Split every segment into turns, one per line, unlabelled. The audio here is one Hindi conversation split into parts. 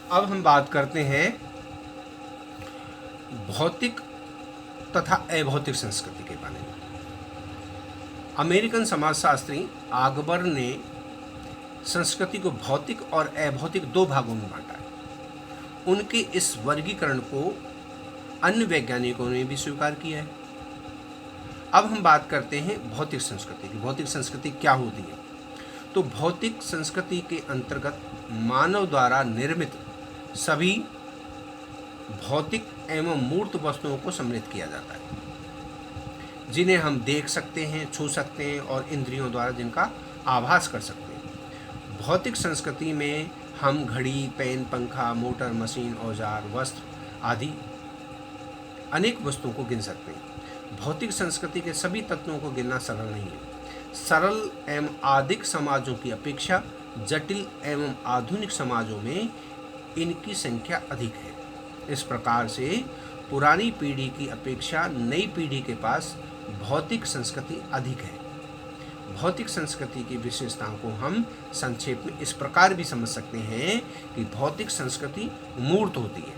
अब हम बात करते हैं भौतिक तथा अभौतिक संस्कृति के बारे में। अमेरिकन समाजशास्त्री आगबर ने संस्कृति को भौतिक और अभौतिक दो भागों में बांटा है। उनके इस वर्गीकरण को अन्य वैज्ञानिकों ने भी स्वीकार किया है। अब हम बात करते हैं भौतिक संस्कृति की। भौतिक संस्कृति क्या होती है? तो भौतिक संस्कृति के अंतर्गत मानव द्वारा निर्मित सभी भौतिक एवं मूर्त वस्तुओं को सम्मिलित किया जाता है, जिन्हें हम देख सकते हैं, छू सकते हैं और इंद्रियों द्वारा जिनका आभास कर सकते हैं। भौतिक संस्कृति में हम घड़ी, पेन, पंखा, मोटर, मशीन, औजार, वस्त्र आदि अनेक वस्तुओं को गिन सकते हैं। भौतिक संस्कृति के सभी तत्वों को गिनना सरल नहीं है। सरल एवं आदिक समाजों की अपेक्षा जटिल एवं आधुनिक समाजों में इनकी संख्या अधिक है। इस प्रकार से पुरानी पीढ़ी की अपेक्षा नई पीढ़ी के पास भौतिक संस्कृति अधिक है। भौतिक संस्कृति की विशेषताओं को हम संक्षेप में इस प्रकार भी समझ सकते हैं कि भौतिक संस्कृति मूर्त होती है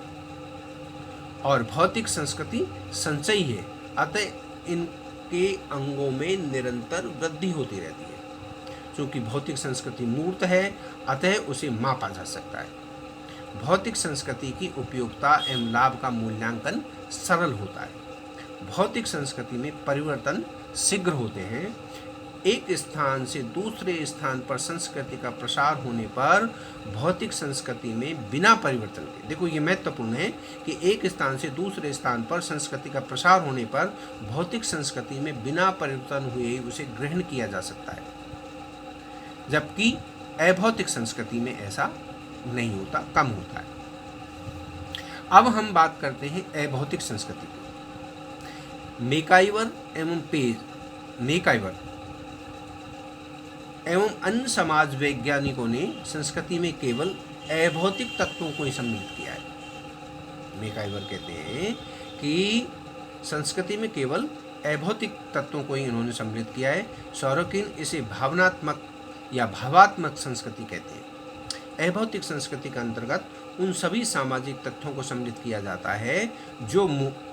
और भौतिक संस्कृति संचयी है, अतः इनके अंगों में निरंतर वृद्धि होती रहती है। चूँकि भौतिक संस्कृति मूर्त है, अतः उसे मापा जा सकता है। भौतिक संस्कृति की उपयोगिता एवं लाभ का मूल्यांकन सरल होता है। भौतिक संस्कृति में परिवर्तन शीघ्र होते हैं। एक स्थान से दूसरे स्थान पर संस्कृति का प्रसार होने पर भौतिक संस्कृति में बिना परिवर्तन के, देखो ये महत्वपूर्ण है कि एक स्थान से दूसरे स्थान पर संस्कृति का प्रसार होने पर भौतिक संस्कृति में बिना परिवर्तन हुए उसे ग्रहण किया जा सकता है, जबकि अभौतिक संस्कृति में ऐसा नहीं होता, कम होता है। अब हम बात करते हैं अभौतिक संस्कृति की। मेकाइवर एवं अन्य समाज वैज्ञानिकों ने संस्कृति में केवल अभौतिक तत्वों को ही सम्मिलित किया है। मेकाइवर कहते हैं कि संस्कृति में केवल अभौतिक तत्वों को ही इन्होंने सम्मिलित किया है। सौरोकिन इसे भावनात्मक या भावात्मक संस्कृति कहते हैं। अभौतिक संस्कृति के अंतर्गत उन सभी सामाजिक तत्वों को सम्मिलित किया जाता है जो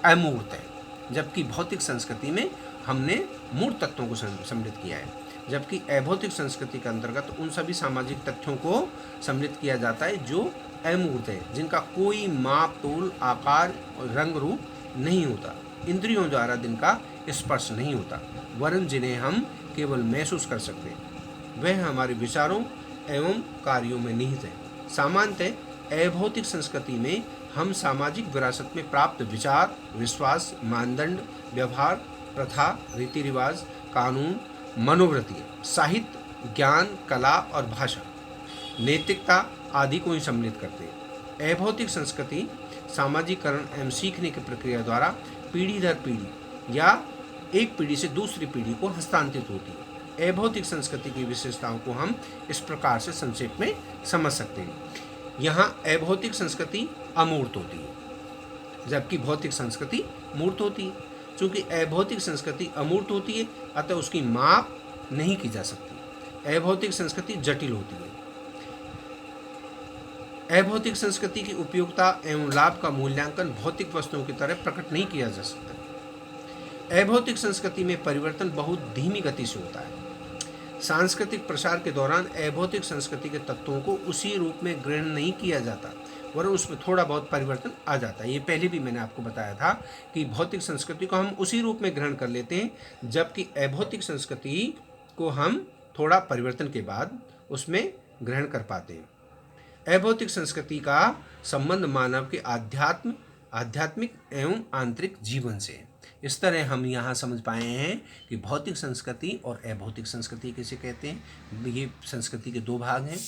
अमूर्त है, जबकि भौतिक संस्कृति में हमने मूर्त तत्वों को सम्मिलित किया है। जबकि अभौतिक संस्कृति के अंतर्गत उन सभी सामाजिक तथ्यों को सम्मिलित किया जाता है जो अमूर्त है, जिनका कोई माप, तोल, आकार और रंग रूप नहीं होता, इंद्रियों द्वारा जिनका स्पर्श नहीं होता, वरन जिन्हें हम केवल महसूस कर सकते हैं। वह हमारे विचारों एवं कार्यों में निहित है। सामान्यतः अभौतिक संस्कृति में हम सामाजिक विरासत में प्राप्त विचार, विश्वास, मानदंड, व्यवहार, प्रथा, रीति रिवाज, कानून, मनोवृत्ति, साहित्य, ज्ञान, कला और भाषा, नैतिकता आदि को ही सम्मिलित करते हैं। अभौतिक संस्कृति सामाजिकरण एवं सीखने की प्रक्रिया द्वारा पीढ़ी दर पीढ़ी या एक पीढ़ी से दूसरी पीढ़ी को हस्तांतरित होती है। अभौतिक संस्कृति की विशेषताओं को हम इस प्रकार से संक्षेप में समझ सकते हैं। यहाँ अभौतिक संस्कृति अमूर्त होती है, जबकि भौतिक संस्कृति मूर्त होती है। चूँकि अभौतिक संस्कृति अमूर्त होती है, अतः उसकी माप नहीं की जा सकती। अभौतिक संस्कृति जटिल होती है। अभौतिक संस्कृति की उपयोगिता एवं लाभ का मूल्यांकन भौतिक वस्तुओं की तरह प्रकट नहीं किया जा सकता। अभौतिक संस्कृति में परिवर्तन बहुत धीमी गति से होता है। सांस्कृतिक प्रसार के दौरान अभौतिक संस्कृति के तत्वों को उसी रूप में ग्रहण नहीं किया जाता, वरन उसमें थोड़ा बहुत परिवर्तन आ जाता है। ये पहले भी मैंने आपको बताया था कि भौतिक संस्कृति को हम उसी रूप में ग्रहण कर लेते हैं, जबकि अभौतिक संस्कृति को हम थोड़ा परिवर्तन के बाद उसमें ग्रहण कर पाते हैं। अभौतिक संस्कृति का संबंध मानव के आध्यात्मिक एवं आंतरिक जीवन से है। इस तरह हम यहाँ समझ पाए हैं कि भौतिक संस्कृति और अभौतिक संस्कृति किसे कहते हैं। ये संस्कृति के दो भाग हैं।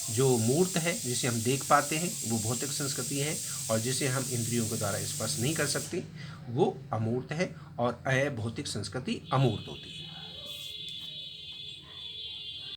जो मूर्त है, जिसे हम देख पाते हैं, वो भौतिक संस्कृति है, और जिसे हम इंद्रियों के द्वारा स्पर्श नहीं कर सकते वो अमूर्त है, और अभौतिक संस्कृति अमूर्त होती है।